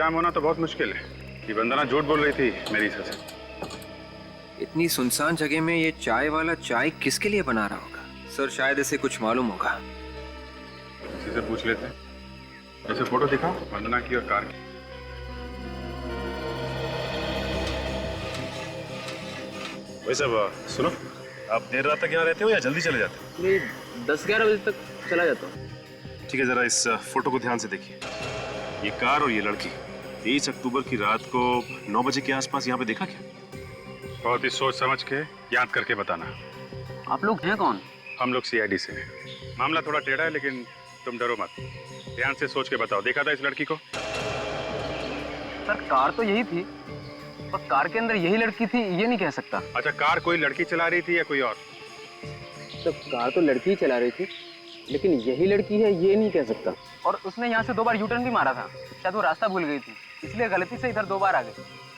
जाम होना तो बहुत मुश्किल है। ये वंदना झूठ बोल रही थी मेरी से। इतनी सुनसान जगह में ये चाय वाला चाय किसके लिए बना रहा होगा? सर शायद इसे कुछ मालूम होगा। किसी से पूछ लेते हैं। ऐसे फोटो दिखाओ वंदना की और कार की। वही साहब सुनो, आप देर रात तक यहाँ रहते हो या जल्दी चले जाते हो? मैं 10-11 बजे तक चला जाता हूँ। ठीक है, जरा इस फोटो को ध्यान से देखिए। ये कार और ये लड़की 23 अक्टूबर की रात को 9 बजे के आसपास यहाँ पे देखा क्या? बहुत ही सोच समझ के याद करके बताना। आप लोग हैं कौन? हम लोग सीआईडी से हैं। मामला थोड़ा टेढ़ा है लेकिन तुम डरो मत। ध्यान से सोच के बताओ, देखा था इस लड़की को? सर कार तो यही थी, पर कार के अंदर यही लड़की थी ये नहीं कह सकता। अच्छा, कार कोई लड़की चला रही थी या कोई और? तो कार तो लड़की ही चला रही थी, लेकिन यही लड़की है ये नहीं कह सकता। और उसने यहाँ से 2 बार यूटर्न भी मारा था, शायद वो रास्ता भूल गई थी, इसलिए गलती से इधर 2 बार आ गई।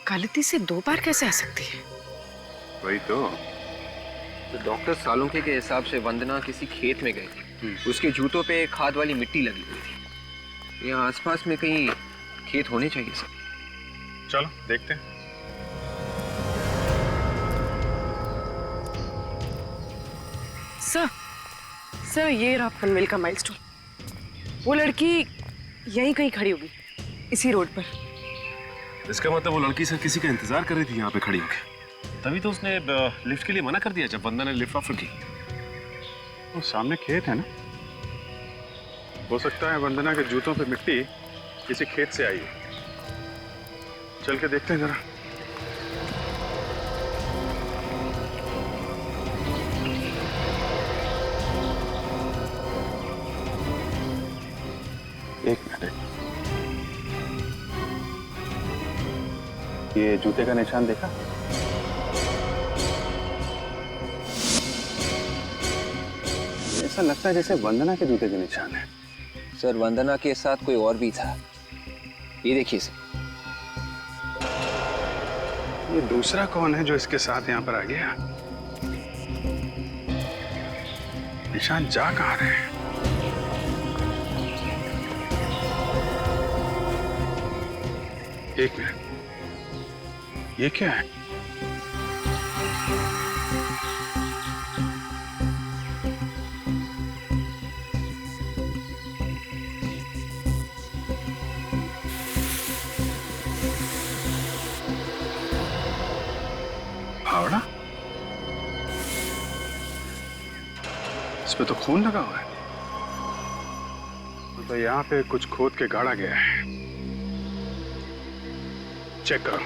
गलती से 2 बार कैसे आ सकती है? वही तो। डॉक्टर सालुंखे के हिसाब से वंदना किसी खेत में गई थी। उसके जूतों पे खाद वाली मिट्टी लगी हुई थी। यहाँ आसपास में कहीं खेत होने चाहिए सर। चलो देखते हैं। सर ये रहा पनवेल का माइलस्टोन। वो लड़की यहीं कहीं खड़ी होगी, इसी रोड पर। इसका मतलब वो लड़की सर किसी का इंतजार कर रही थी यहाँ पे खड़ी होकर, तभी तो उसने लिफ्ट के लिए मना कर दिया जब वंदना ने लिफ्ट ऑफर की। वो सामने खेत है ना, हो सकता है वंदना के जूतों पे मिट्टी किसी खेत से आई है। चल के देखते हैं जरा। एक मिनट, ये जूते का निशान देखा? ऐसा लगता है जैसे वंदना के जूते के निशान है। सर वंदना के साथ कोई और भी था, ये देखिए सर। ये दूसरा कौन है जो इसके साथ यहाँ पर आ गया? निशान जा कहाँ रहे हैं? एक मिनट, ये क्या है? फावड़ा? इस पे तो खून लगा हुआ है। तो यहाँ पे कुछ खोद के गाड़ा गया है। चेक करो।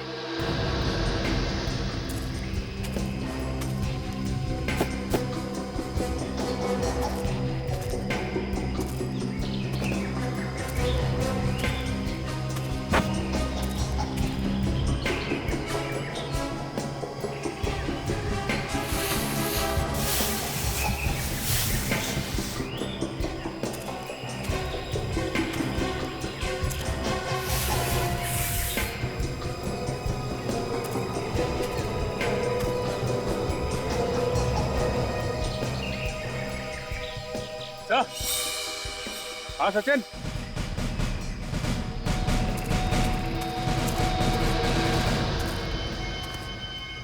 हाँ सचिन,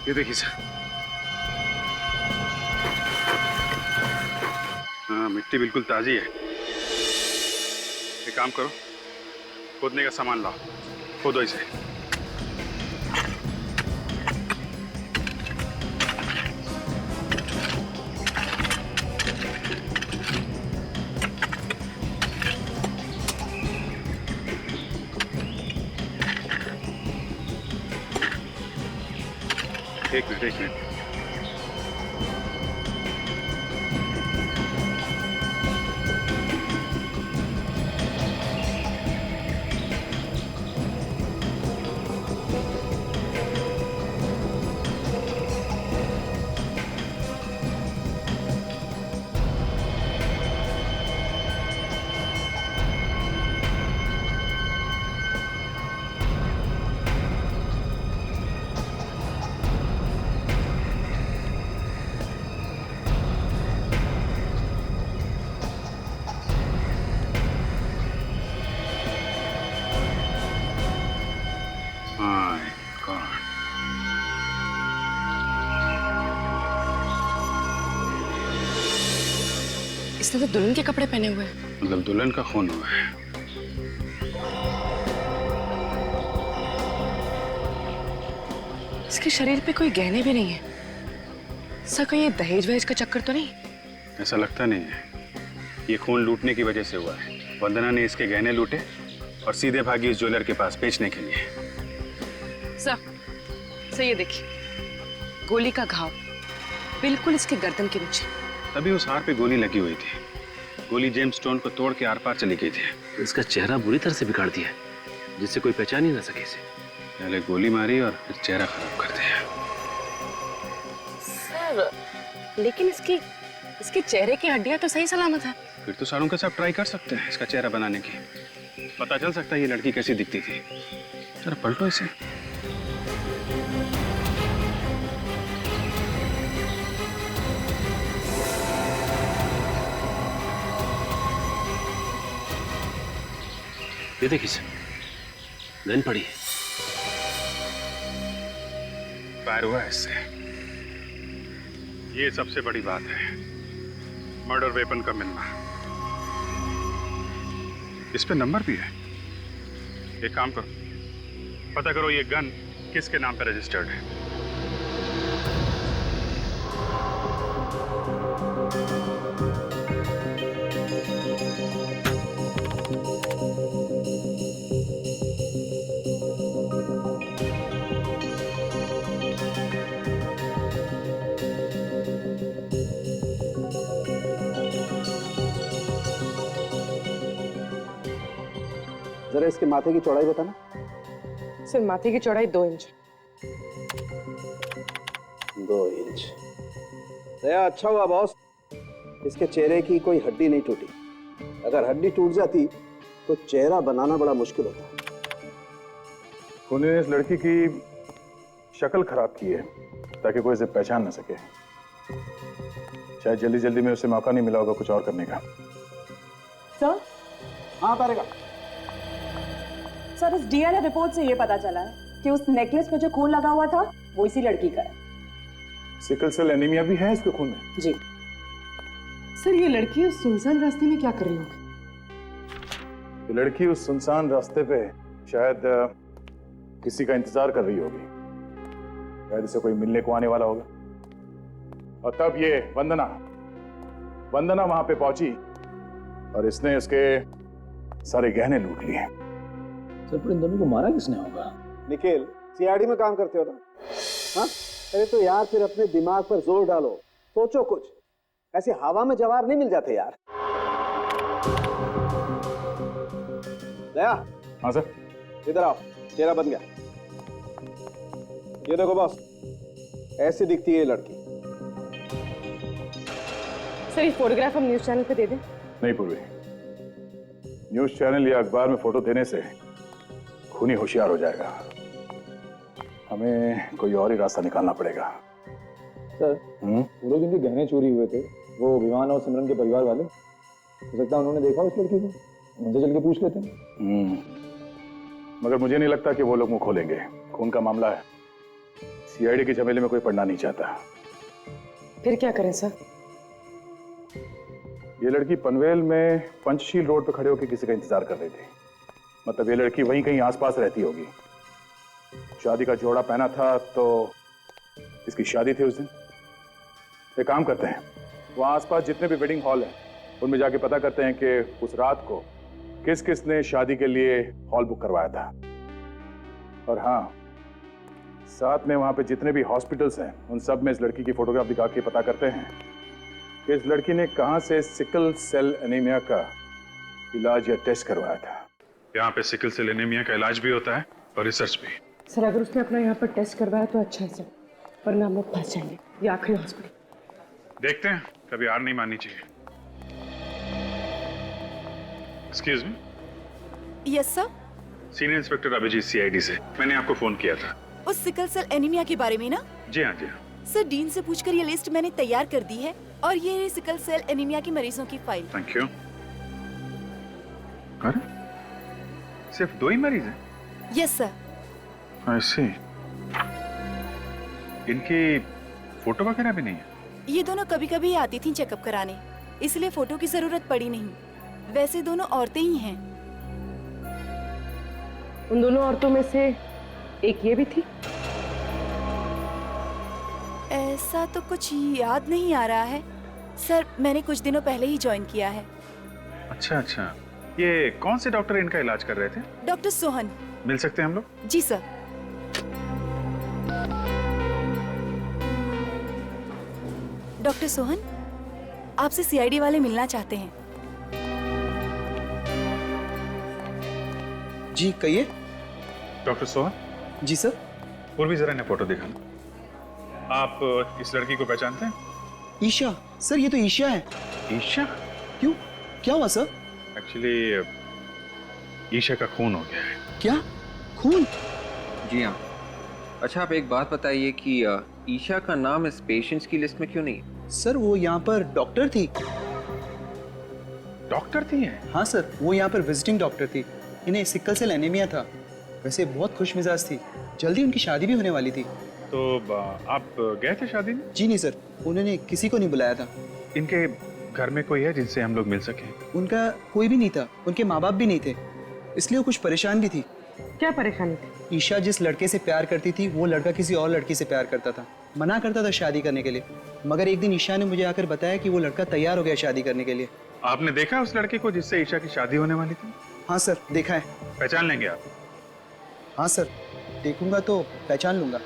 ये देखिए सर। हाँ मिट्टी बिल्कुल ताजी है। एक काम करो, खोदने का सामान लाओ, खोदो इसे। एक मिनट, एक मिनट। My God. इसने तो दुल्हन के कपड़े पहने हुए हैं। मतलब दुल्हन का खून हुआ है। इसके शरीर पे कोई गहने भी नहीं है। सर कहीं ये दहेज वहेज का चक्कर तो नहीं? ऐसा लगता नहीं है। ये खून लूटने की वजह से हुआ है। वंदना ने इसके गहने लूटे और सीधे भागी इस ज्वेलर के पास बेचने के लिए। सर ये देखिए, गोली का घाव बिल्कुल इसके गर्दन के नीचे। तभी उस हार पे गोली लगी हुई थी। गोली जेम्स स्टोन को तोड़ के आर पार चली गई थी। इसका चेहरा बुरी तरह से बिगाड़ दिया है, जिससे कोई पहचान ही ना सके इसे। पहले गोली मारी और फिर चेहरा खराब कर दिया। सर लेकिन इसके चेहरे की हड्डियां तो सही सलामत है। फिर तो सारों के साथ ट्राई कर सकते हैं इसका चेहरा बनाने की। पता चल सकता है ये लड़की कैसी दिखती थी। जरा पलटो इसे। ये देखिए सर, गन पड़ी है। फायर हुआ है इससे। ये सबसे बड़ी बात है, मर्डर वेपन का मिलना। इस पे नंबर भी है। एक काम करो, पता करो ये गन किसके नाम पे रजिस्टर्ड है। जरा इसके माथे की चौड़ाई बताना। सर माथे की चौड़ाई 2 इंच। 2 इंच। दया अच्छा हुआ बॉस, इसके चेहरे की कोई हड्डी नहीं टूटी। अगर हड्डी टूट जाती तो चेहरा बनाना बड़ा मुश्किल होता। खूनी ने इस लड़की की शक्ल खराब की है ताकि कोई इसे पहचान न सके। शायद जल्दी जल्दी में उसे मौका नहीं मिला होगा कुछ और करने का। सर? हाँ तारेगा। सर इस डीएनए रिपोर्ट से ये पता चला है कि उस नेकलेस पे जो खून लगा हुआ था वो इसी लड़की का है। सिकल सेल एनीमिया भी है इसके खून में? जी। सर ये लड़की उस सुनसान रास्ते में क्या कर रही होगी? ये लड़की उस सुनसान रास्ते पे शायद किसी का इंतजार कर रही होगी। शायद इसे कोई मिलने को आने वाला होगा। और तब ये वंदना वहां पे पहुंची और इसने उसके सारे गहने लूट लिए। सर पर इन दोनों को मारा किसने होगा? निखिल सीआईडी में काम करते हो ना? हाँ? अरे तो यार फिर अपने दिमाग पर जोर डालो, सोचो कुछ। ऐसे हवा में जवाब नहीं मिल जाते यार। दया। हाँ सर। इधर आओ, चेहरा बन गया। ये देखो बॉस, ऐसी दिखती है ये लड़की। सर ये फोटोग्राफ हम न्यूज चैनल पे दे दें? नहीं पूर्वी, न्यूज चैनल या अखबार में फोटो देने से खूनी होशियार हो जाएगा। हमें कोई और ही रास्ता निकालना पड़ेगा। सर वो लोग जिनके गहने चोरी हुए थे वो विमान और सिमरन के परिवार वाले, हो सकता है उन्होंने देखा उस लड़की को, उनसे चल के पूछ लेते हैं। मगर मुझे नहीं लगता कि वो लोग मुंह खोलेंगे। खून का मामला है, सीआईडी के झमेले में कोई पड़ना नहीं चाहता। फिर क्या करें सर? ये लड़की पनवेल में पंचशील रोड पर खड़े होकर किसी का इंतजार कर रही थी। मतलब ये लड़की वहीं कहीं आसपास रहती होगी। शादी का जोड़ा पहना था तो इसकी शादी थी उस दिन। एक काम करते हैं, वहाँ आसपास जितने भी वेडिंग हॉल हैं उनमें जाके पता करते हैं कि उस रात को किस किस ने शादी के लिए हॉल बुक करवाया था। और हाँ, साथ में वहाँ पे जितने भी हॉस्पिटल्स हैं उन सब में इस लड़की की फोटोग्राफ दिखा के पता करते हैं कि इस लड़की ने कहाँ से सिकल सेल एनीमिया का इलाज या टेस्ट करवाया था। यहाँ पे सिकल सेल एनीमिया का इलाज भी होता है और रिसर्च भी। सर अगर उसने अपना यहाँ पर टेस्ट करवाया तो अच्छा है सर, वरना हम लोग फंस जाएंगे। ये आखिरी हॉस्पिटल। देखते हैं, कभी हार नहीं माननी चाहिए। Excuse me. Yes sir. Senior inspector Abhijeet CID से। मैंने आपको फोन किया था उस सिकल सेल एनीमिया के बारे में ना? जी हाँ जी हाँ। सर डीन से पूछकर ये लिस्ट मैंने तैयार कर दी है और ये सिकल सेल एनीमिया के मरीजों की फाइल। Thank you. अरे सिर्फ 2 ही मरीज हैं? Yes sir. ऐसे इनकी फोटो वगैरह भी नहीं है? ये दोनों कभी कभी आती थी चेकअप कराने, इसलिए फोटो की जरूरत पड़ी नहीं। वैसे दोनों औरतें ही हैं। उन दोनों औरतों में से एक ये भी थी? ऐसा तो कुछ याद नहीं आ रहा है सर, मैंने कुछ दिनों पहले ही ज्वाइन किया है। अच्छा अच्छा, ये कौन से डॉक्टर इनका इलाज कर रहे थे? डॉक्टर सोहन। मिल सकते हैं हम लोग? जी सर। डॉक्टर सोहन, आपसे सीआईडी वाले मिलना चाहते हैं। जी कहिए। डॉक्टर सोहन? जी सर। पूर्वी जरा इन्हें फोटो दिखाना। आप इस लड़की को पहचानते हैं? ईशा सर, ये तो ईशा है। ईशा? क्यों, क्या हुआ सर? एक्चुअली ईशा का खून हो गया है। क्या खून? जी हाँ। अच्छा आप एक बात बताइए कि ईशा का नाम इस पेशेंट्स की लिस्ट में क्यों नहीं है? सर वो यहाँ पर डॉक्टर थी। डॉक्टर थी है? हाँ सर, वो यहाँ पर विजिटिंग डॉक्टर थी। इन्हें सिकल सेल एनीमिया था। वैसे बहुत खुश मिजाज थी, जल्दी उनकी शादी भी होने वाली थी। तो आप गए थे शादी में? जी नहीं सर, उन्होंने किसी को नहीं बुलाया था। इनके घर में कोई है जिनसे हम लोग मिल सकें? उनका कोई भी नहीं था, उनके माँ बाप भी नहीं थे, इसलिए वो कुछ परेशान भी थी। क्या परेशानी थी? ईशा जिस लड़के से प्यार करती थी, वो लड़का किसी और लड़की से प्यार करता था। मना करता था शादी करने के लिए, मगर एक दिन ईशा ने मुझे आकर बताया कि वो लड़का तैयार हो गया शादी करने के लिए। आपने देखा उस लड़के को जिससे ईशा की शादी होने वाली थी? हाँ सर, देखा है। पहचान लेंगे आप? हाँ सर, देखूंगा तो पहचान लूंगा।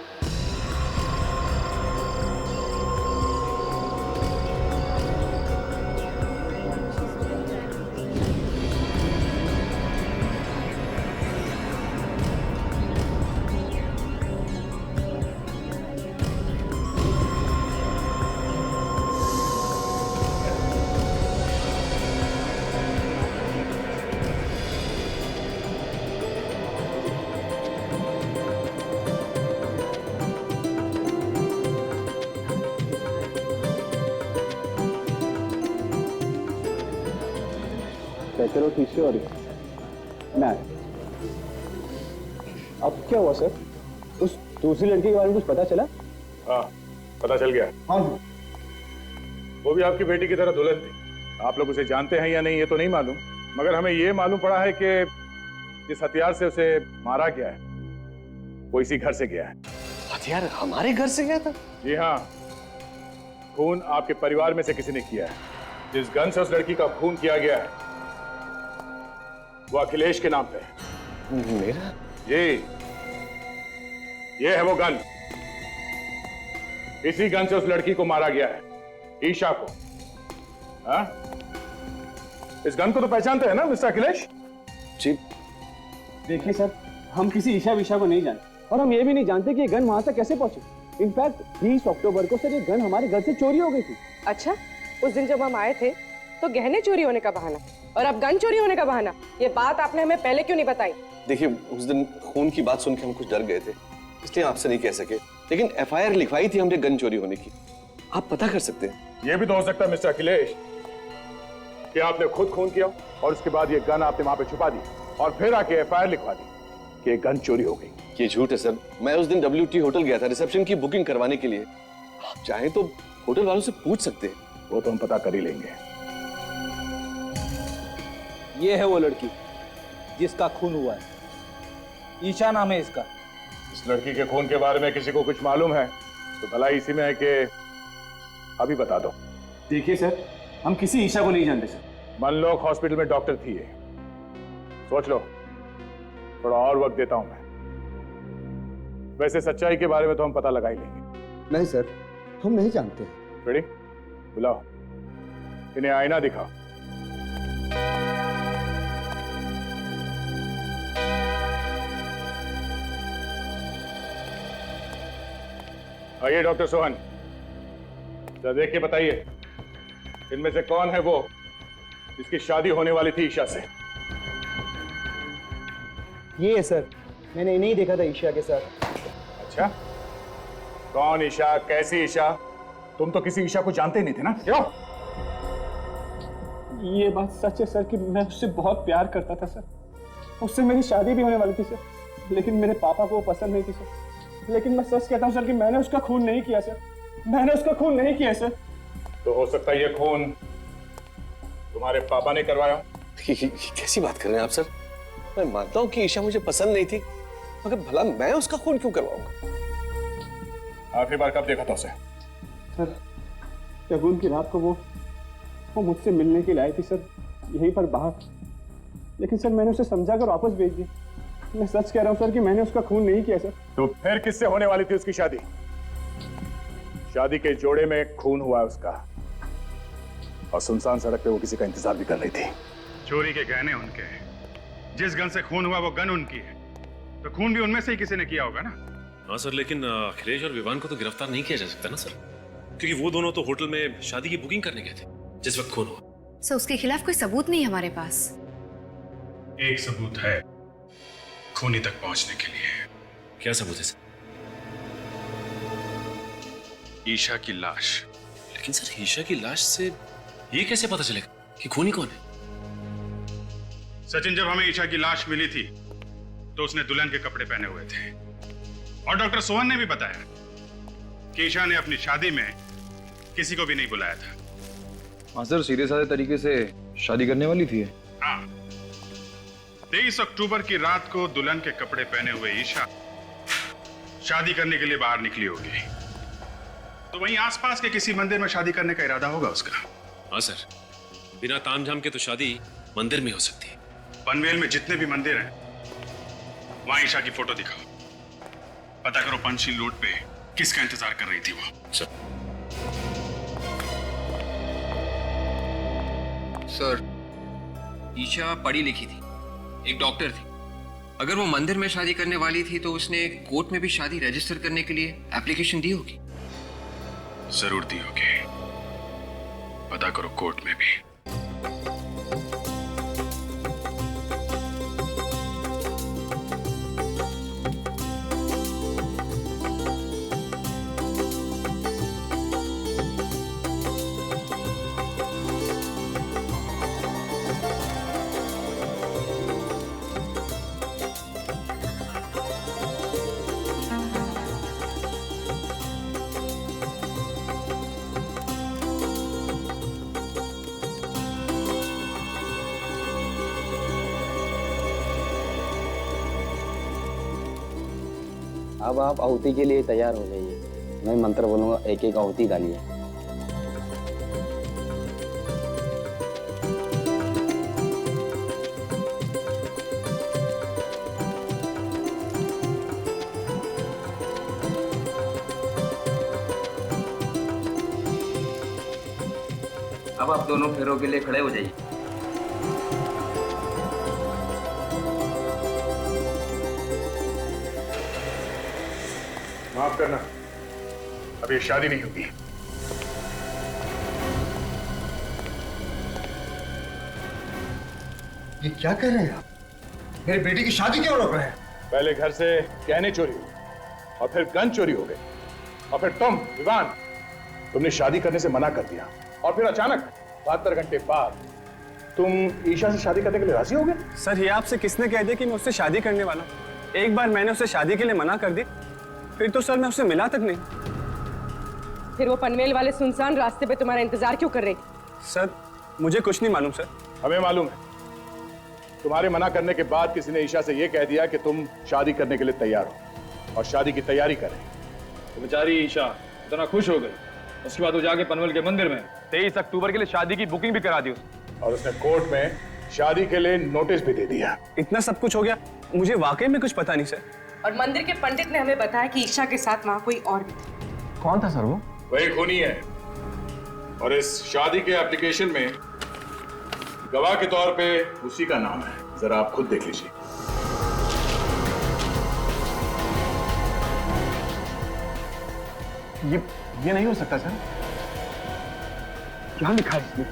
चलो ठीक से। और मैं अब क्या हुआ सर? उस दूसरी लड़की के बारे में कुछ पता चला? हाँ पता चल गया। हाँ वो भी आपकी बेटी की तरह दुल्हन थी। आप लोग उसे जानते हैं या नहीं ये तो नहीं मालूम, मगर हमें ये मालूम पड़ा है कि जिस हथियार से उसे मारा गया है वो इसी घर से गया है। हथियार हमारे घर से गया था? जी हाँ, खून आपके परिवार में से किसी ने किया है। जिस गन से उस लड़की का खून किया गया है वो अखिलेश के नाम पे है। मेरा? ये है वो गन। इसी गन से उस लड़की को मारा गया है, ईशा को। हाँ? इस गन को तो पहचानते हैं ना मिस्टर अखिलेश? जी। देखिए सर, हम किसी ईशा विशा को नहीं जानते और हम ये भी नहीं जानते कि ये गन वहां तक कैसे पहुंचे। इनफैक्ट 20 अक्टूबर को सर ये गन हमारे घर से चोरी हो गई थी। अच्छा, उस दिन जब हम आए थे तो गहने चोरी होने का बहाना और अब गन चोरी होने का बहाना। ये बात आपने हमें पहले क्यों नहीं बताई? देखिए उस दिन खून की बात सुन के हम कुछ डर गए थे, इसलिए आपसे नहीं कह सके, लेकिन एफआईआर लिखवाई थी हमने गन चोरी होने की। आप पता कर सकते हैं। ये भी तो हो सकता है मिस्टर अखिलेश कि आपने खुद खून किया और उसके बाद ये गन आपने वहां पे छुपा दी और फिर आके एफआईआर लिखवा दी कि ये गन चोरी हो गई। ये झूठ है सर। मैं उस दिन WT होटल गया था रिसेप्शन की बुकिंग करवाने के लिए। आप चाहें तो होटल वालों से पूछ सकते हैं। वो तो हम पता कर ही लेंगे। ये है वो लड़की जिसका खून हुआ है, ईशा नाम है इसका। इस लड़की के खून के बारे में किसी को कुछ मालूम है तो भला इसी में है कि अभी बता दो। देखिए सर, हम किसी ईशा को नहीं जानते सर। मनलोक हॉस्पिटल में डॉक्टर थी ये। सोच लो, थोड़ा और वक्त देता हूं मैं। वैसे सच्चाई के बारे में तो हम पता लगा ही लेंगे। नहीं सर, हम नहीं जानते। रेडी? बुलाओ इन्हें, आईना दिखाओ। आइए डॉक्टर सोहन, जरा देख के बताइए इनमें से कौन है वो जिसकी शादी होने वाली थी ईशा से? ये है सर, मैंने इन्हें ही देखा था ईशा के साथ। अच्छा, कौन ईशा, कैसी ईशा? तुम तो किसी ईशा को जानते ही नहीं थे ना? क्यों? ये बात सच है सर कि मैं उससे बहुत प्यार करता था सर। उससे मेरी शादी भी होने वाली थी सर, लेकिन मेरे पापा को वो पसंद नहीं थी सर। लेकिन मैं सच कहता हूँ सर कि मैंने उसका खून नहीं किया सर, मैंने उसका खून नहीं किया सर। तो हो सकता है ये खून तुम्हारे पापा ने करवाया। ये कैसी बात कर रहे हैं आप सर? मैं मानता हूँ कि ईशा मुझे पसंद नहीं थी, मगर भला मैं उसका खून क्यों करवाऊंगा? आखिरी बार कब देखा था उसे? सर शगुन की रात को वो मुझसे मिलने के लिए आई थी सर, यहीं पर बाहर। लेकिन सर मैंने उसे समझा कर वापस भेज दिया। मैं सच कह रहा हूँ सर कि मैंने उसका खून नहीं किया सर। तो फिर किससे होने वाली थी उसकी शादी? शादी के जोड़े में खून हुआ उसका, और सुनसान सड़क पे वो किसी का इंतजार भी कर रही थी। चोरी के गहने उनके हैं, जिस गन से खून हुआ वो गन उनकी है, तो खून भी उनमें से ही किसी ने किया होगा ना। हाँ सर, लेकिन अखिलेश और विवान को तो गिरफ्तार नहीं किया जा सकता ना सर, क्योंकि वो दोनों तो होटल में शादी की बुकिंग करने गए थे जिस वक्त खून हुआ। सर उसके खिलाफ कोई सबूत नहीं है हमारे पास। एक सबूत है खूनी तक पहुंचने के लिए। क्या सबूत है सर? ईशा की लाश। लेकिन सर ईशा की लाश से ये कैसे पता चलेगा कि खूनी कौन है? सचिन, जब हमें ईशा की लाश मिली थी तो उसने दुल्हन के कपड़े पहने हुए थे, और डॉक्टर सोहन ने भी बताया कि ईशा ने अपनी शादी में किसी को भी नहीं बुलाया था। हाँ सर, सीधे साधे तरीके से शादी करने वाली थी। हाँ, 23 अक्टूबर की रात को दुल्हन के कपड़े पहने हुए ईशा शादी करने के लिए बाहर निकली होगी, तो वहीं आसपास के किसी मंदिर में शादी करने का इरादा होगा उसका। हाँ सर, बिना तामझाम के तो शादी मंदिर में हो सकती है। पनवेल में जितने भी मंदिर हैं वहां ईशा की फोटो दिखाओ, पता करो पंचशील रोड पे किसका इंतजार कर रही थी वो। सर, ईशा पढ़ी लिखी थी, एक डॉक्टर थी। अगर वो मंदिर में शादी करने वाली थी तो उसने कोर्ट में भी शादी रजिस्टर करने के लिए एप्लीकेशन दी होगी। जरूर दी होगी, पता करो कोर्ट में भी। अब आप आहुति के लिए तैयार हो जाइए। मैं मंत्र बोलूंगा, एक एक आहुति डालिए। अब आप दोनों फेरों के लिए खड़े हो जाइए। माफ करना, अब ये शादी नहीं होगी। ये क्या कर रहे हैं आप? मेरी बेटी की शादी क्यों रोक रहे हैं? पहले घर से गहने चोरी हुए, और फिर गन चोरी हो गए, और फिर तुम विवान, तुमने शादी करने से मना कर दिया, और फिर अचानक 72 घंटे बाद तुम ईशा से शादी करने के लिए राजी हो गए। सर ये आपसे किसने कह दिया कि मैं उससे शादी करने वाला हूँ? एक बार मैंने उसे शादी के लिए मना कर दी, फिर तो सर मैं उससे मिला तक नहीं। फिर वो पनवेल वाले सुनसान रास्ते पे तुम्हारा इंतजार क्यों कर रही थी? सर मुझे कुछ नहीं मालूम सर। हमें मालूम है, तुम्हारे मना करने के बाद किसी ने ईशा से यह कह दिया कि तुम शादी करने के लिए तैयार हो और शादी की तैयारी करें। तो बेचारी ईशा इतना खुश हो गई, उसके बाद वो जाके पनवेल के मंदिर में 23 अक्टूबर के लिए शादी की बुकिंग भी करा दी और उसने कोर्ट में शादी के लिए नोटिस भी दे दिया। इतना सब कुछ हो गया, मुझे वाकई में कुछ पता नहीं सर। और मंदिर के पंडित ने हमें बताया कि ईशा के साथ वहाँ कोई और भी था। कौन था सर वो? वही खूनी है, और इस शादी के एप्लीकेशन में गवाह के तौर पे उसी का नाम है। जरा आप खुद देख लीजिए। ये नहीं हो सकता सर। क्या लिखा है इसमें?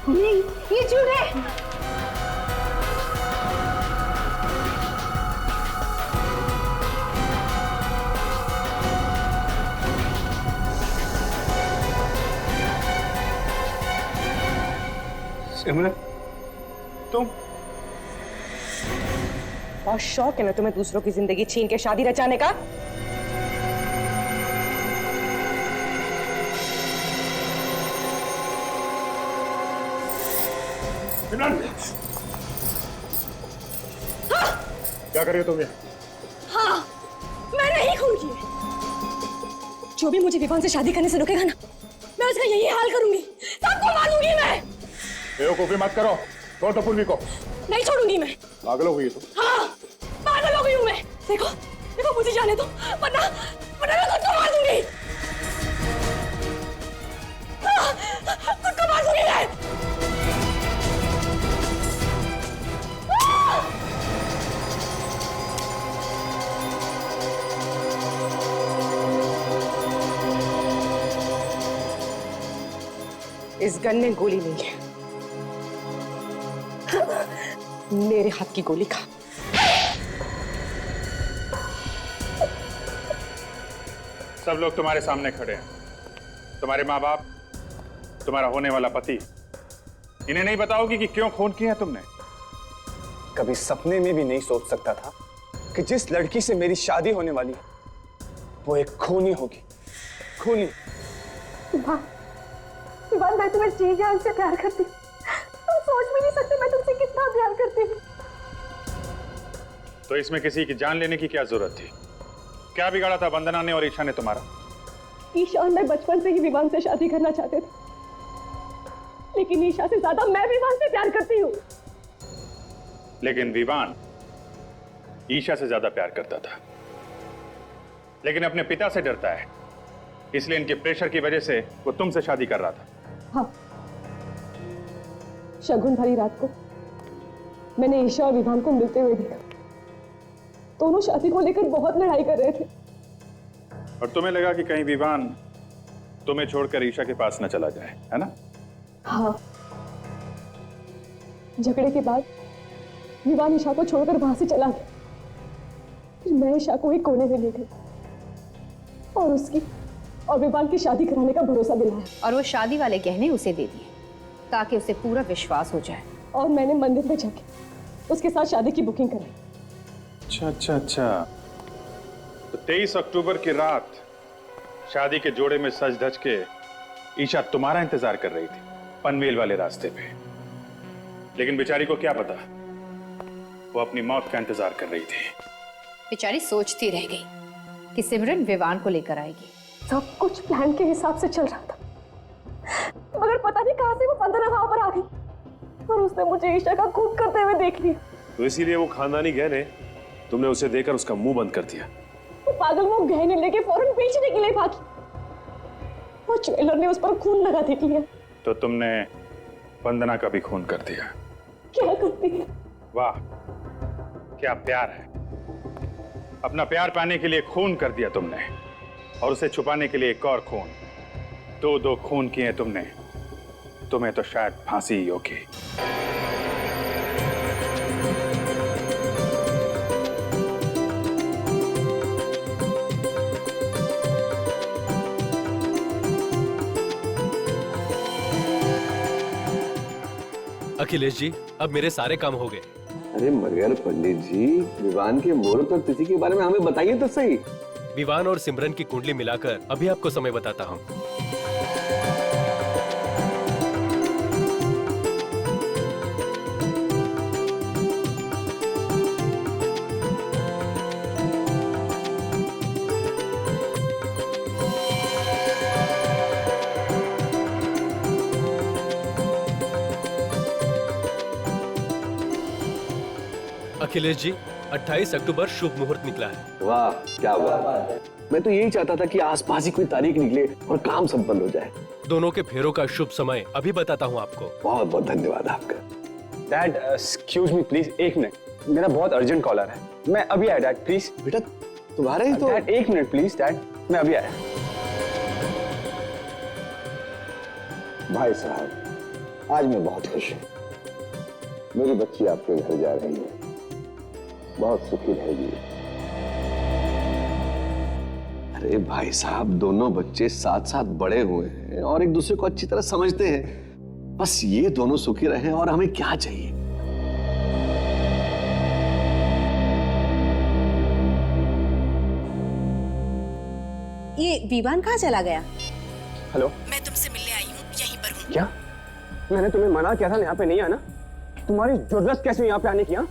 नहीं, ये झूठ है। सिमरन, तुम? बहुत शौक है ना तुम्हें दूसरों की जिंदगी छीन के शादी रचाने का? क्या कर रही हो तुम ये? हाँ, मैं नहीं खून की। जो भी मुझे विवान से शादी करने से रोकेगा ना, मैं उसका यही हाल करूंगी, सबको मारूंगी मैं। बेवकूफी मत करो, छोड़ दो पूर्वी को। नहीं छोड़ूंगी मैं। पागल हो गई तुम? हाँ, पागल हो गई हूँ मैं। देखो, देखो मुझे जाने दो, वरना मैं खुद को मार दूंगी। हाँ, खुद को मार दूंगी मैं। इस गन में गोली नहीं है, मेरे हाथ की गोली खा। सब लोग तुम्हारे सामने खड़े हैं, तुम्हारे माँ बाप, तुम्हारा होने वाला पति। इन्हें नहीं बताओगी कि क्यों खून किया है तुमने? कभी सपने में भी नहीं सोच सकता था कि जिस लड़की से मेरी शादी होने वाली है वो एक खूनी होगी। खूनी। विवान, मैं तुम्हें जी जान से प्यार करती हूँ। तुम सोच भी नहीं सकते मैं तुमसे कितना प्यार करती हूँ। तो इसमें किसी की जान लेने की क्या जरूरत थी? क्या बिगाड़ा था वंदना ने और ईशा ने तुम्हारा? ईशा और मैं बचपन से ही विवान से शादी करना चाहते थे, लेकिन ईशा से ज्यादा मैं विवान से प्यार करती हूँ। लेकिन विवान ईशा से ज्यादा प्यार करता था, लेकिन अपने पिता से डरता है, इसलिए इनके प्रेशर की वजह से वो तुमसे शादी कर रहा था। हाँ, शगुन भरी रात को मैंने ईशा और विवान को मिलते हुए देखा। दोनों शादी को लेकर बहुत लड़ाई कर रहे थे। और तुम्हें लगा कि कहीं विवान तुम्हें छोड़कर ईशा के पास न चला जाए, है ना? हाँ, झगड़े के बाद विवान ईशा को छोड़कर वहां से चला गया। फिर मैं ईशा को एक कोने में ले गई और उसकी और विवान की शादी कराने का भरोसा दिलाया। और वो शादी वाले गहने उसे दे दिए ताकि उसे पूरा विश्वास हो जाए। और मैंने मंदिर में जाके उसके साथ शादी की बुकिंग कराई। अच्छा अच्छा अच्छा, तो 23 अक्टूबर की रात शादी के जोड़े में सज धज के ईशा तुम्हारा इंतजार कर रही थी पनवेल वाले रास्ते पे। लेकिन बेचारी को क्या पता, वो अपनी मौत का इंतजार कर रही थी। बेचारी सोचती रह गई कि सिमरन विवान को लेकर आएगी। सब कुछ प्लान के हिसाब से चल रहा था, मगर पता नहीं कहां से वो वंदना वहां पर आ गई और उसने मुझे ईशा का खून करते हुए देख लिया। तो इसीलिए वो खानदानी गहने तुमने उसे देकर उसका मुंह बंद कर दिया। वो पागल वो गहने लेके फौरन बेचने के लिए भागी। वो ज्वेलर ने उस पर खून लगा देख लिया। तो तुमने वंदना का भी खून कर दिया। क्या करती है? वाह, क्या प्यार है। अपना प्यार पाने के लिए खून कर दिया तुमने, और उसे छुपाने के लिए एक और खून। दो खून किए तुमने। तुम्हें तो शायद फांसी ही होगी। अखिलेश जी, अब मेरे सारे काम हो गए। अरे मगर पंडित जी, विवान के मुहूर्त और तिथि के बारे में हमें बताइए तो सही। विवान और सिमरन की कुंडली मिलाकर अभी आपको समय बताता हूँ। अखिलेश जी, 28 अक्टूबर शुभ मुहूर्त निकला है। वाह, क्या बात है। मैं तो यही चाहता था कि आसपास ही कोई तारीख निकले और काम संपन्न हो जाए। दोनों के फेरों का शुभ समय अभी बताता हूँ आपको। बहुत बहुत धन्यवाद आपका। डैड, एक्सक्यूज मी प्लीज, एक मिनट, मेरा बहुत अर्जेंट कॉलर है। मैं अभी आया डैड, प्लीज। बेटा तुम्हारा ही तो। डैड एक मिनट प्लीज, डैड मैं अभी आया। भाई साहब, आज मैं बहुत खुश हूँ। मेरी बच्ची आपके घर जा रही है, बहुत सुखी रहेगी। अरे भाई साहब, दोनों बच्चे साथ साथ बड़े हुए हैं और एक दूसरे को अच्छी तरह समझते हैं। बस ये दोनों सुखी रहे और हमें क्या चाहिए। ये विवान कहाँ चला गया? हेलो, मैं तुमसे मिलने आई हूँ, यहीं पर हूँ। क्या? मैंने तुम्हें मना किया था यहाँ पे नहीं आना। तुम्हारी जरूरत कैसे हुई यहाँ पे आने की? अब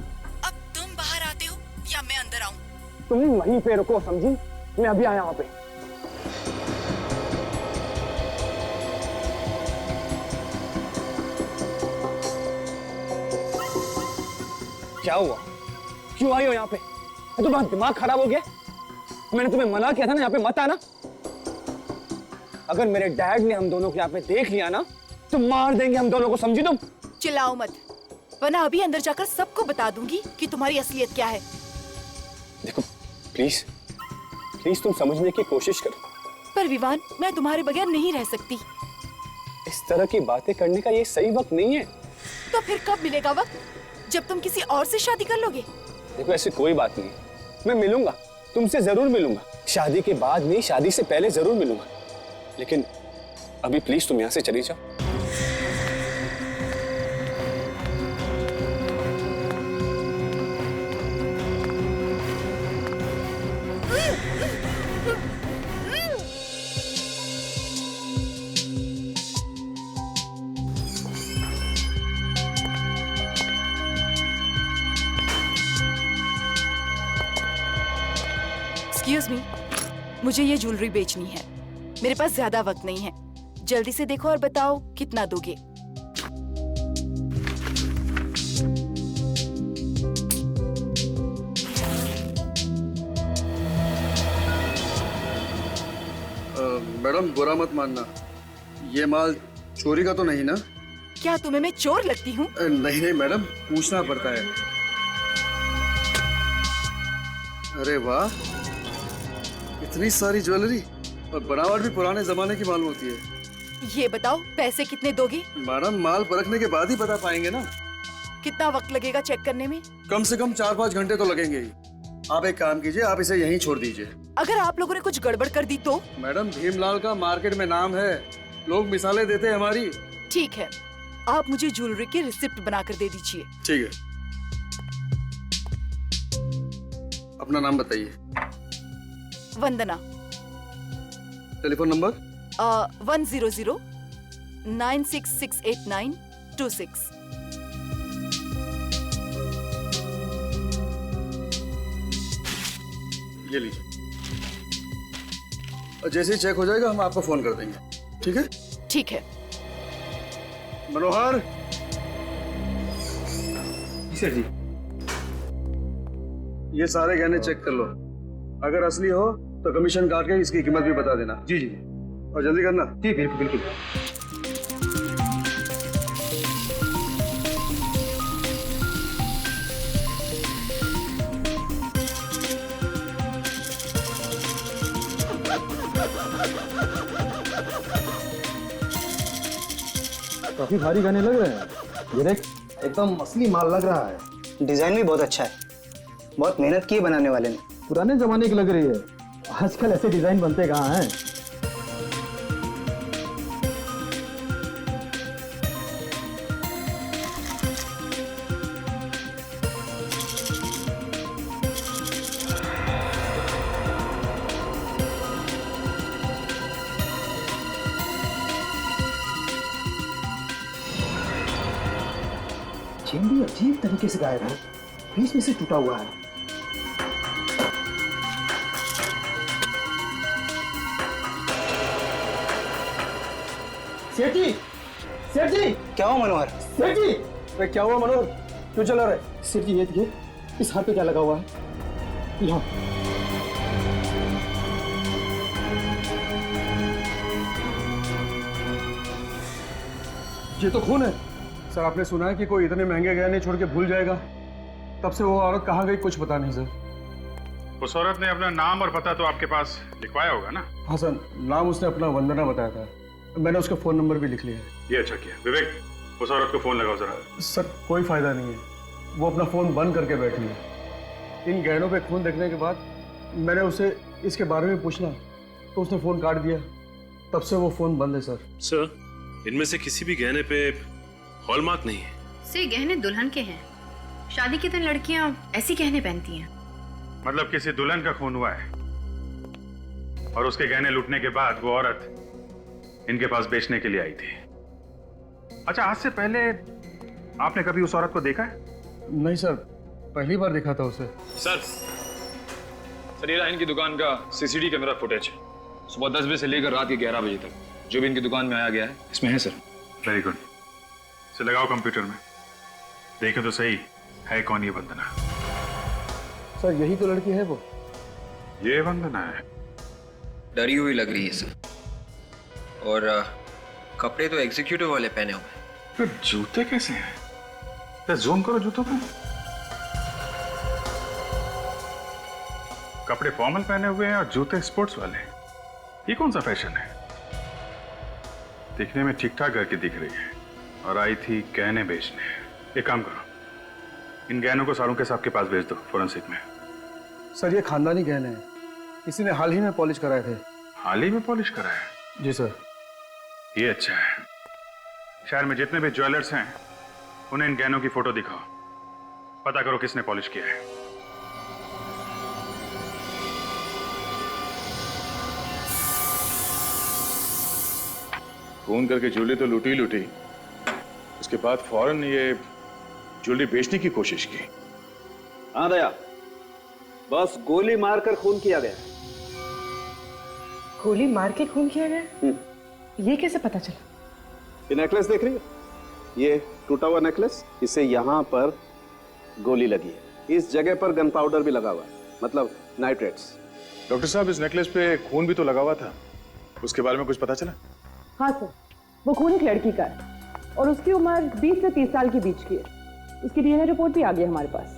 तुम बाहर आते हो या मैं अंदर आऊँ? तुम वहीं पे रुको, समझी? मैं अभी आया वहाँ पे। क्या हुआ? क्यों आई हो यहाँ पे? तुम्हारा दिमाग खराब हो गया? मैंने तुम्हें मना किया था ना यहाँ पे मत आना। अगर मेरे डैड ने हम दोनों को यहाँ पे देख लिया ना तो मार देंगे हम दोनों को, समझी तुम? चिल्लाओ मत, वरना अभी अंदर जाकर सबको बता दूंगी कि तुम्हारी असलियत क्या है। देखो प्लीज प्लीज तुम समझने की कोशिश करो। पर विवान, मैं तुम्हारे बगैर नहीं रह सकती। इस तरह की बातें करने का ये सही वक्त नहीं है। तो फिर कब मिलेगा वक्त? जब तुम किसी और से शादी कर लोगे? देखो ऐसी कोई बात नहीं, मैं मिलूंगा, तुमसे जरूर मिलूंगा। शादी के बाद नहीं, शादी से पहले जरूर मिलूंगा। लेकिन अभी प्लीज तुम यहाँ से चली जाओ। एक्सक्यूज मी, मुझे ये ज्वेलरी बेचनी है। मेरे पास ज्यादा वक्त नहीं है, जल्दी से देखो और बताओ कितना दोगे। मैडम बुरा मत मानना, ये माल चोरी का तो नहीं ना? क्या तुम्हें मैं चोर लगती हूँ? नहीं नहीं मैडम, पूछना पड़ता है। अरे वाह, इतनी सारी ज्वेलरी और बनावट भी पुराने जमाने की मालूम होती है। ये बताओ पैसे कितने दोगे? मैडम माल परखने के बाद ही बता पाएंगे ना। कितना वक्त लगेगा चेक करने में? कम से कम 4-5 घंटे तो लगेंगे ही। आप एक काम कीजिए, आप इसे यहीं छोड़ दीजिए। अगर आप लोगों ने कुछ गड़बड़ कर दी तो? मैडम भीमलाल का मार्केट में नाम है, लोग मिसालें देते हैं हमारी। ठीक है, आप मुझे ज्वेलरी की रिसिप्ट बनाकर दे दीजिए। ठीक है, अपना नाम बताइए। वंदना। Telephone number? 100966892 ये लीजिए। और जैसे ही चेक हो जाएगा हम आपको फोन कर देंगे, ठीक है? ठीक है। मनोहर। सर जी। ये सारे गहने चेक कर लो, अगर असली हो तो कमीशन काट के इसकी कीमत भी बता देना। जी जी, और जल्दी करना। जी बिल्कुल बिल्कुल। काफी भारी गहने लग रहे हैं। ये देख, एकदम असली माल लग रहा है। डिजाइन भी बहुत अच्छा है, बहुत मेहनत की है बनाने वाले ने। पुराने जमाने की लग रही है, आजकल ऐसे डिजाइन बनते कहाँ हैं। चेन भी अजीब तरीके से गायब है, बीच में से टूटा हुआ है। सेठ जी, सेठ जी। क्या हुआ मनोहर? सेठ जी, अरे क्या हुआ मनोहर, क्यों चला रहे? सेठ जी ये देखिए, इस हाथ पे क्या लगा हुआ है? यहाँ। ये तो खून है। सर आपने सुना है कि कोई इतने महंगे गहने छोड़ के भूल जाएगा? तब से वो औरत कहाँ गई कुछ पता नहीं सर। उस औरत ने अपना नाम और पता तो आपके पास लिखवाया होगा ना? हाँ सर, नाम उसने अपना वंदना बताया था, मैंने उसका फोन नंबर भी लिख लिया है। ये अच्छा किया। विवेक, उस औरत को फोन लगाओ जरा। सर कोई फायदा नहीं है, वो अपना फोन बंद करके बैठी है। इन गहनों पे खून देखने के बाद मैंने उसे इसके बारे में पूछना तो उसने फोन काट दिया, तब से वो फोन बंद है सर। सर, इनमें से किसी भी गहने पे हॉलमार्क नहीं है। से गहने दुल्हन के हैं। शादी के दिन लड़कियां ऐसी गहने पहनती हैं। मतलब किसी दुल्हन का खून हुआ है और उसके गहने लूटने के बाद वो औरत इनके पास बेचने के लिए आई थी। अच्छा, आज से पहले आपने कभी उस औरत को देखा है? नहीं सर, पहली बार देखा था उसे। सर ये रहा इनकी दुकान का सीसीटीवी कैमरा फुटेज। सुबह 10 बजे से लेकर रात के 11 बजे तक जो भी इनकी दुकान में आया गया है इसमें है सर। Very good. इसे लगाओ कंप्यूटर में, देखें तो सही है कौन ये वंदना। सर यही तो लड़की है वो। ये वंदना है। डरी हुई लग रही है सर। और कपड़े तो एग्जीक्यूटिव वाले पहने हुए हैं। फिर जूते कैसे हैं? तो जूम करो जूतों पे। कपड़े फॉर्मल पहने हुए हैं और जूते स्पोर्ट्स वाले। ये कौन सा फैशन है? दिखने में ठीक ठाक घर की दिख रही है और आई थी गहने बेचने। एक काम करो, इन गहनों को सारूके साहब के पास भेज दो फोरेंसिक में। सर ये खानदानी गहने हैं, किसी ने हाल ही में पॉलिश कराए थे। हाल ही में पॉलिश कराया? जी सर। ये अच्छा है। शहर में जितने भी ज्वेलर्स हैं उन्हें इन गहनों की फोटो दिखाओ, पता करो किसने पॉलिश किया है। फोन करके ज्वेलरी तो लूटी ही लूटी, उसके बाद फौरन ये ज्वेलरी बेचने की कोशिश की। हाँ दया, बस गोली मारकर खून किया गया। गोली मार के खून किया गया? ये कैसे पता चला? ये नेकलेस देख रही हो? ये टूटा हुआ नेकलेस, इसे यहाँ पर गोली लगी है। इस जगह पर गन पाउडर भी लगा हुआ है, मतलब नाइट्रेट्स। डॉक्टर साहब, इस नेकलेस पे खून भी तो लगा हुआ था, उसके बारे में कुछ पता चला? हाँ सर, वो खून एक लड़की का है और उसकी उम्र 20 से 30 साल के बीच की है। उसकी डीएनए रिपोर्ट भी आ गई हमारे पास।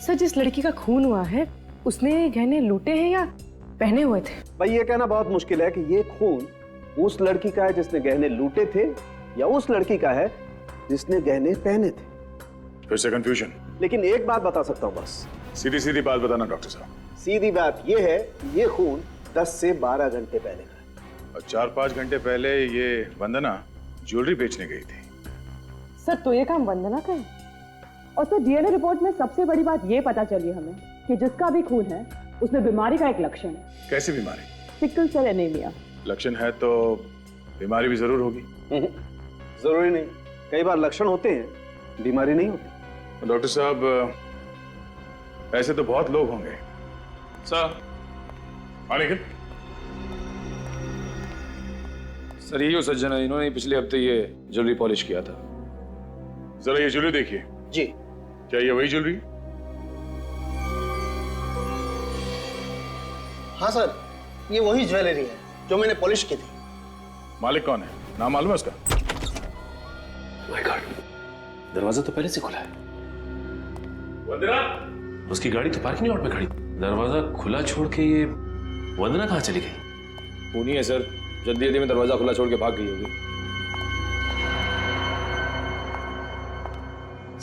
सर जिस लड़की का खून हुआ है उसने गहने लूटे हैं या पहने हुए थे? भाई ये कहना बहुत मुश्किल है कि ये खून उस लड़की का है जिसने गहने लूटे थे या उस लड़की का है जिसने गहने पहने थे। फिर से कंफ्यूजन। लेकिन एक बात बता सकता हूँ बस। सीधी सीधी बात बताना डॉक्टर साहब। सीधी बात ये है, ये खून 10 से 12 घंटे पहले का है। और 4-5 घंटे पहले ये वंदना ज्वेलरी बेचने गई थी। सर तो ये काम वंदना का है। और सर डीएनए रिपोर्ट में सबसे बड़ी बात ये पता चली हमें कि जिसका भी खून है उसमें बीमारी का एक लक्षण है। कैसी बीमारी? Sickle cell anaemia. लक्षण है तो बीमारी भी जरूर होगी। जरूरी नहीं, कई बार लक्षण होते हैं, बीमारी नहीं होती। डॉक्टर साहब, ऐसे तो बहुत लोग होंगे। सर निखिल। सर यही सज्जन है, इन्होंने पिछले हफ्ते ये ज्वेलरी पॉलिश किया था। जरा ये ज्वेलरी देखिए। जी। क्या ये वही ज्वेलरी? हाँ सर, ये वही ज्वेलरी है जो मैंने पॉलिश की थी। मालिक कौन है? नाम मालूम है उसका? माय गॉड, दरवाजा तो पहले से खुला है। वंदना, उसकी गाड़ी तो पार्किंग लॉट में खड़ी, दरवाजा खुला छोड़ के ये वंदना कहाँ चली गई? खूनी है सर, जल्दी जल्दी में दरवाजा खुला छोड़ के भाग गई होगी।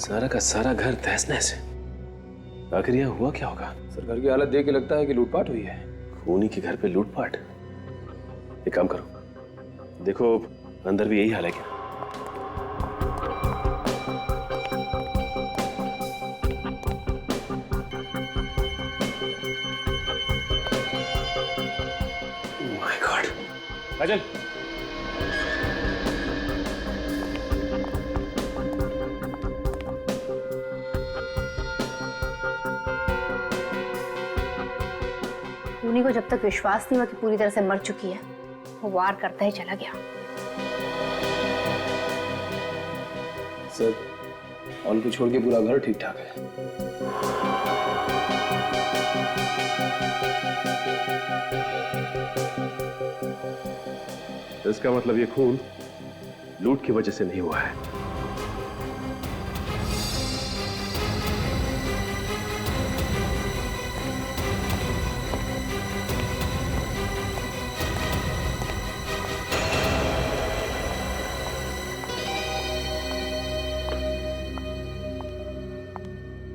सारा का सारा घर तहस नहस है। आखिर यह हुआ क्या होगा? सर घर की हालत देख के लगता है कि लूटपाट हुई है। खूनी के घर पे लूटपाट? एक काम करो, देखो अंदर भी यही हाल है क्या? My God. अजल, खूनी को जब तक विश्वास नहीं हुआ कि पूरी तरह से मर चुकी है, वो वार करता ही चला गया। सर हॉल को छोड़ के पूरा घर ठीक ठाक है। इसका मतलब ये खून लूट की वजह से नहीं हुआ है।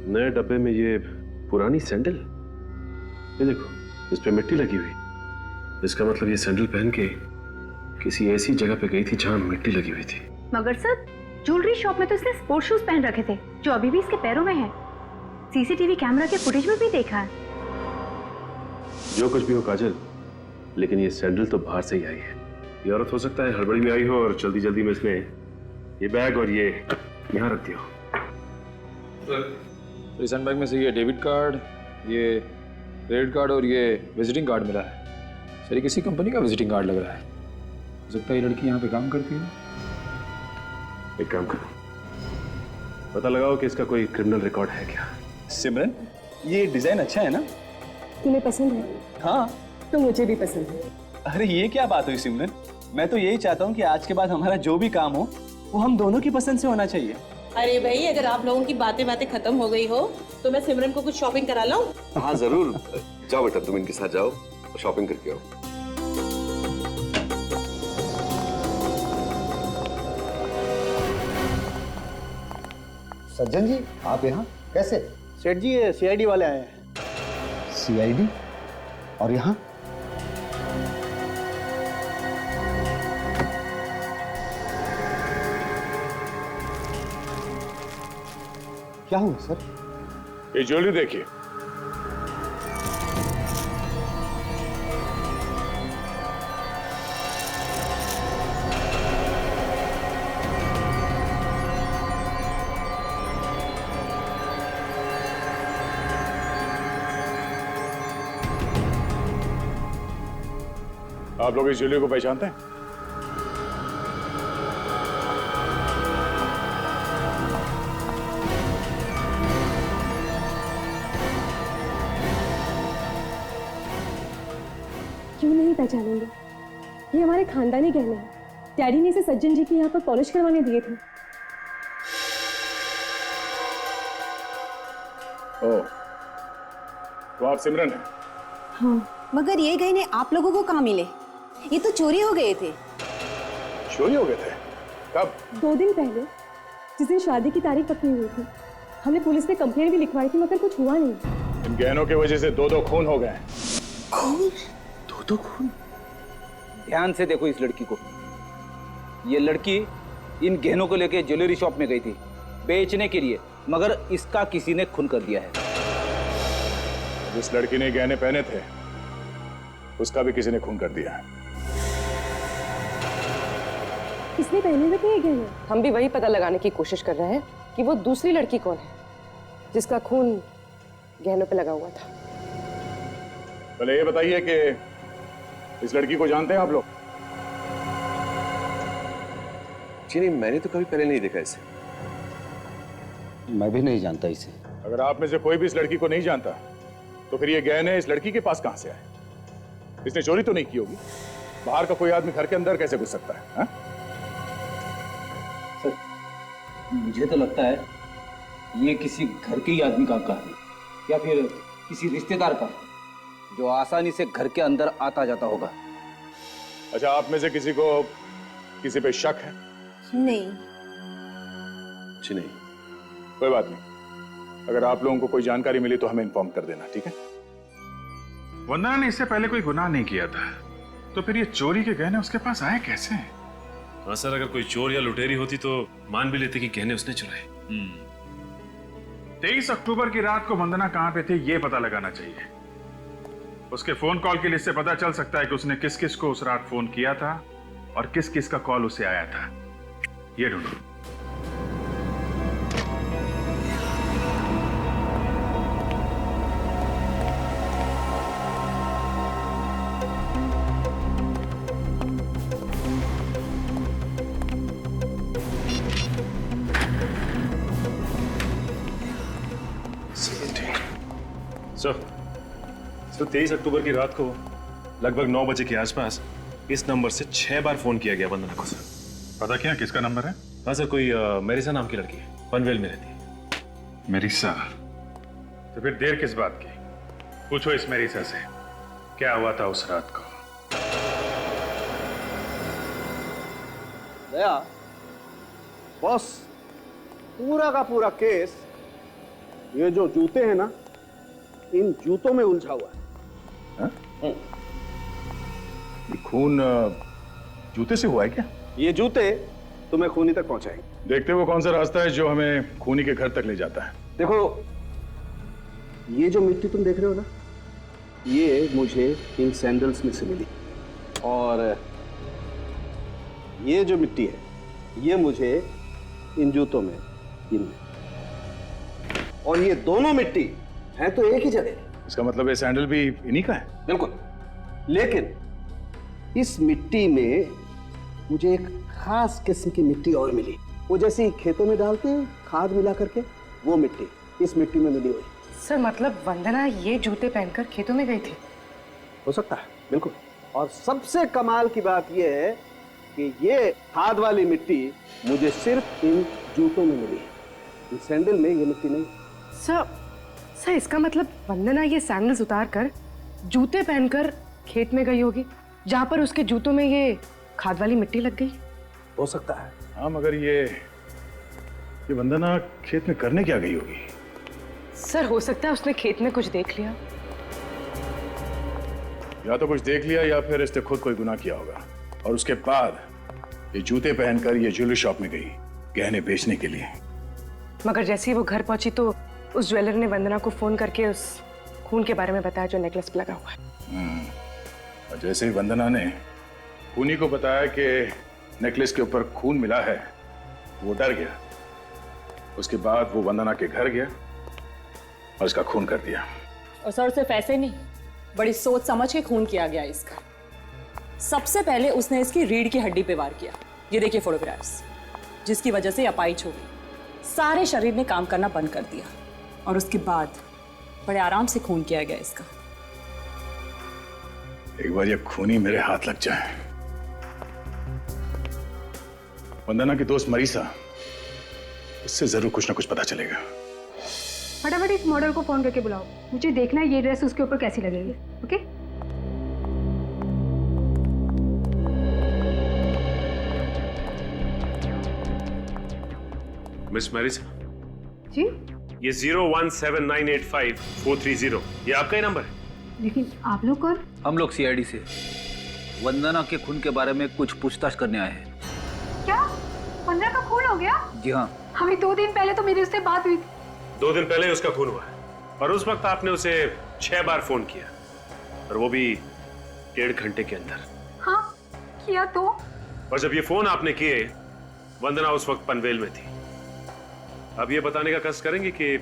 नए डब्बे में ये पुरानी सैंडल, ये देखो इस पे मिट्टी लगी हुई। इसका मतलब ये सैंडल पहन के किसी ऐसी जगह पे गई थी जहां मिट्टी लगी हुई थी। मगर सर, ज्वेलरी शॉप में तो इसने स्पोर्ट्स शूज पहन रखे थे जो अभी भी इसके पैरों में है। सीसीटीवी कैमरा के फुटेज में भी देखा है। जो कुछ भी हो काजल, लेकिन ये सैंडल तो बाहर से ही आई है। ये औरत हो सकता है हड़बड़ी में आई हो और जल्दी जल्दी में इसने ये बैग और ये यहाँ रख दिया हो। तो इस हैंडबैग में से ये डेबिट कार्ड, ये क्रेडिट कार्ड और ये विजिटिंग कार्ड मिला है। सर ये किसी कंपनी का विजिटिंग कार्ड लग रहा है। हो सकता है ये लड़की यहाँ पे काम करती है। एक काम करो, पता लगाओ कि इसका कोई क्रिमिनल रिकॉर्ड है क्या। सिमरन, ये डिजाइन अच्छा है ना? तुम्हें पसंद है? हाँ। तो मुझे भी पसंद है। अरे ये क्या बात हुई सिमरन? मैं तो यही चाहता हूँ कि आज के बाद हमारा जो भी काम हो वो हम दोनों की पसंद से होना चाहिए। अरे भाई, अगर आप लोगों की बातें खत्म हो गई हो तो मैं सिमरन को कुछ शॉपिंग करा लाऊं? हाँ जरूर, जाओ बेटा, तुम इनके साथ जाओ और शॉपिंग करके आओ। सज्जन जी, आप यहाँ कैसे? सेठ जी, ये सीआईडी वाले आए हैं। सीआईडी? और यहाँ? क्या हुआ सर? ये ज्वेलरी देखिए। आप लोग इस ज्वेलरी को पहचानते हैं? क्यों नहीं पहचानेंगे? ये हमारे खानदानी गहने हैं। डैडी ने इसे सज्जन जी के यहाँ पर पॉलिश करवाने दिए थे। ओह, तो आप सिमरन हैं? हाँ। मगर ये गहने आप लोगों को कहाँ मिले? ये तो चोरी हो गए थे। चोरी हो गए थे? कब? 2 दिन पहले, जिस दिन शादी की तारीख पक्की हुई थी। हमने पुलिस में कंप्लेंट भी लिखवाई थी मगर कुछ हुआ नहीं। इन गहनों की वजह से 2 खून हो गए। खून? 2 खून? ध्यान से देखो इस लड़की को। ये लड़की इन गहनों को लेके ज्वेलरी शॉप में गई थी बेचने के लिए, मगर इसका किसी ने खून कर दिया है। जिस लड़की ने गहने पहने थे उसका भी किसी ने खून कर दिया है। किसने पहने हुए थे ये गहने? हम भी वही पता लगाने की कोशिश कर रहे हैं कि वो दूसरी लड़की कौन है जिसका खून गहनों पे लगा हुआ था। पहले ये बताइए कि इस लड़की को जानते हैं आप लोग? जी नहीं, मैंने तो कभी पहले नहीं देखा इसे। मैं भी नहीं जानता इसे। अगर आप में से कोई भी इस लड़की को नहीं जानता तो फिर ये गहने इस लड़की के पास कहां से आए? इसने चोरी तो नहीं की होगी? बाहर का कोई आदमी घर के अंदर कैसे घुस सकता है? हा? सर, मुझे तो लगता है ये किसी घर के ही आदमी का है या फिर किसी रिश्तेदार का, जो आसानी से घर के अंदर आता जाता होगा। अच्छा, आप में से किसी को किसी पे शक है? नहीं। जी नहीं। कोई बात नहीं, अगर आप लोगों को कोई जानकारी मिली तो हमें इन्फॉर्म कर देना, ठीक है? वंदना ने इससे पहले कोई गुनाह नहीं किया था, तो फिर ये चोरी के गहने उसके पास आए कैसे? हाँ सर, अगर कोई चोर या लुटेरी होती तो मान भी लेते कि गहने उसने चुराए। 23 अक्टूबर की रात को वंदना कहां पे थी ये पता लगाना चाहिए। उसके फोन कॉल की लिस्ट से पता चल सकता है कि उसने किस किस को उस रात फोन किया था और किस किस का कॉल उसे आया था। ये ढूंढो। सर 23 अक्टूबर की रात को लगभग 9 बजे के आसपास इस नंबर से 6 बार फोन किया गया वंदना को। सर पता क्या किसका नंबर है? हाँ सर, कोई मेरिसा नाम की लड़की है, पनवेल में रहती है। मेरिसा? तो फिर देर किस बात की? पूछो इस मेरिसा से क्या हुआ था उस रात को। दया, बॉस, पूरा का पूरा केस ये जो जूते हैं ना, इन जूतों में उलझा हुआ है। ये खून जूते से हुआ है क्या? ये जूते तुम्हें खूनी तक पहुंचाएंगे। देखते वो कौन सा रास्ता है जो हमें खूनी के घर तक ले जाता है। देखो, ये जो मिट्टी तुम देख रहे हो ना, ये मुझे इन सैंडल्स में से मिली, और ये जो मिट्टी है ये मुझे इन जूतों में इनमें, और ये दोनों मिट्टी है तो एक ही जगह। इसका मतलब ये सैंडल भी इन्हीं का है? बिल्कुल, लेकिन इस मिट्टी में मुझे एक खास किस्म की मिट्टी और मिली, वो जैसी खेतों में डालते हैं खाद मिला करके, वो मिट्टी इस मिट्टी में मिली हुई। सर मतलब वंदना ये जूते पहनकर खेतों में गई थी? हो सकता है, बिल्कुल। और सबसे कमाल की बात यह है कि ये खाद वाली मिट्टी मुझे सिर्फ इन जूतों में मिली है, इन सैंडल में ये मिट्टी नहीं। सर इसका मतलब वंदना ये सैंडल्स उतार कर जूते पहनकर खेत में गई होगी, जहां पर उसके जूतों में ये खाद वाली मिट्टी लग गई। हो सकता है। हाँ, मगर ये वंदना खेत में करने क्या गई होगी? सर हो सकता है उसने खेत में कुछ देख लिया, या तो कुछ देख लिया या फिर इसने खुद कोई गुनाह किया होगा, और उसके बाद ये जूते पहनकर ये ज्वेलरी शॉप में गई गहने बेचने के लिए। मगर जैसे ही वो घर पहुंची तो उस ज्वेलर ने वंदना को फोन करके उस खून के बारे में बताया जो नेकलेस पे लगा हुआ है। और जैसे ही वंदना ने खूनी को बताया कि नेकलेस के ऊपर खून मिला है, वो डर गया। उसके बाद वो वंदना के घर गया और इसका खून कर दिया। और सर सिर्फ ऐसे नहीं, बड़ी सोच समझ के खून किया गया इसका। सबसे पहले उसने इसकी रीढ़ की हड्डी पे वार किया, ये देखिए फोटोग्राफ्स, जिसकी वजह से अपाइच हो गई, सारे शरीर ने काम करना बंद कर दिया, और उसके बाद बड़े आराम से खून किया गया इसका। एक बार ये खूनी मेरे हाथ लग जाए। वंदना की दोस्त मरीसा, उससे जरूर कुछ ना कुछ पता चलेगा। फटाफट इस मॉडल को फोन करके बुलाओ, मुझे देखना है ये ड्रेस उसके ऊपर कैसी लगेगी। ओके? मिस मैरिसा जी? ये 017985430 ये आपका ही नंबर है? लेकिन आप लोग कौन? हम लोग सीआईडी से वंदना के खून के बारे में कुछ पूछताछ करने आए हैं। क्या वंदना का खून हो गया? जी हाँ। हमें 2 दिन पहले तो मेरी उससे बात हुई थी। 2 दिन पहले उसका खून हुआ है, और उस वक्त आपने उसे 6 बार फोन किया, और वो भी 1.5 घंटे के अंदर। हाँ किया तो। और जब ये फोन आपने किए, वंदना उस वक्त पनवेल में थी। अब ये बताने का कष्ट करेंगे कि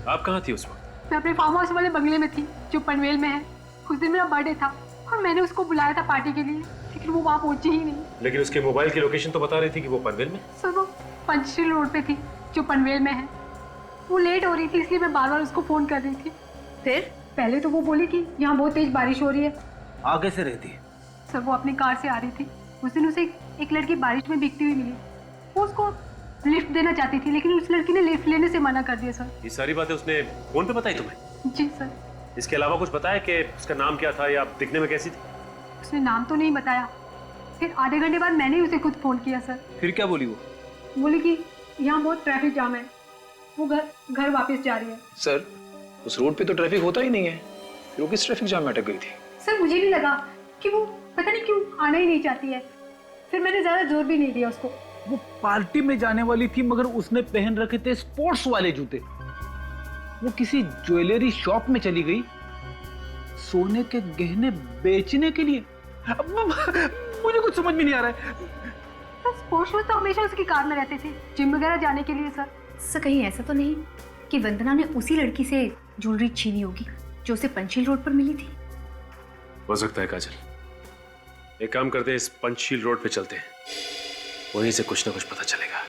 आप कहाँ थी उस वक्त? मैं अपने फार्म हाउस वाले बंगले में थी जो पनवेल में है। उस दिन मेरा बर्थडे था और मैंने उसको बुलाया था पार्टी के लिए, लेकिन वो वहाँ पहुंची ही नहीं। लेकिन उसके मोबाइल की लोकेशन तो बता रही थी कि वो पनवेल में। सर वो पंचशील रोड पे थी जो पनवेल में है। वो लेट हो रही थी इसलिए मैं बार बार उसको फोन कर रही थी। फिर पहले तो वो बोली कि यहाँ बहुत तेज बारिश हो रही है। आगे से रहती है? सर वो अपनी कार से आ रही थी। उस दिन उसे एक लड़की बारिश में भीगती हुई मिली। वो उसको लिफ्ट देना चाहती थी, लेकिन उस लड़की ने लिफ्ट लेने से मना कर दिया। सर ये सारी बातें उसने फोन पे बताई तुम्हें? जी सर। इसके अलावा कुछ बताया कि उसका नाम क्या था या दिखने में कैसी थी? उसने नाम तो नहीं बताया। फिर आधे घंटे बाद मैंने उसे खुद फोन किया। सर फिर क्या बोली वो? बोली कि यहाँ बहुत ट्रैफिक जाम है, वो घर वापस जा रही है। सर उस रोड पे तो ट्रैफिक होता ही नहीं है, फिर वो किस ट्रैफिक जाम में अटक गई थी? सर मुझे भी लगा कि वो पता नहीं क्यों आना ही नहीं चाहती है। फिर मैंने ज्यादा जोर भी नहीं दिया उसको। वो पार्टी में जाने वाली थी, मगर उसने पहन रखे थे स्पोर्ट्स वाले जूते। वो किसी ज्वेलरी शॉप में चली गई सोने के गहने बेचने के लिए। मुझे कुछ समझ में नहीं आ रहा है। स्पोर्ट्स शूज तो हमेशा उसकी कार में रहते थे जिम वगैरह जाने के लिए। सर कहीं ऐसा तो नहीं कि वंदना ने उसी लड़की से ज्वेलरी छीनी होगी जो उसे पंचशील रोड पर मिली थी? हो सकता है काजल। एक काम करते हैं, इस पंचशील रोड पे चलते हैं, वहीं से कुछ ना कुछ पता चलेगा।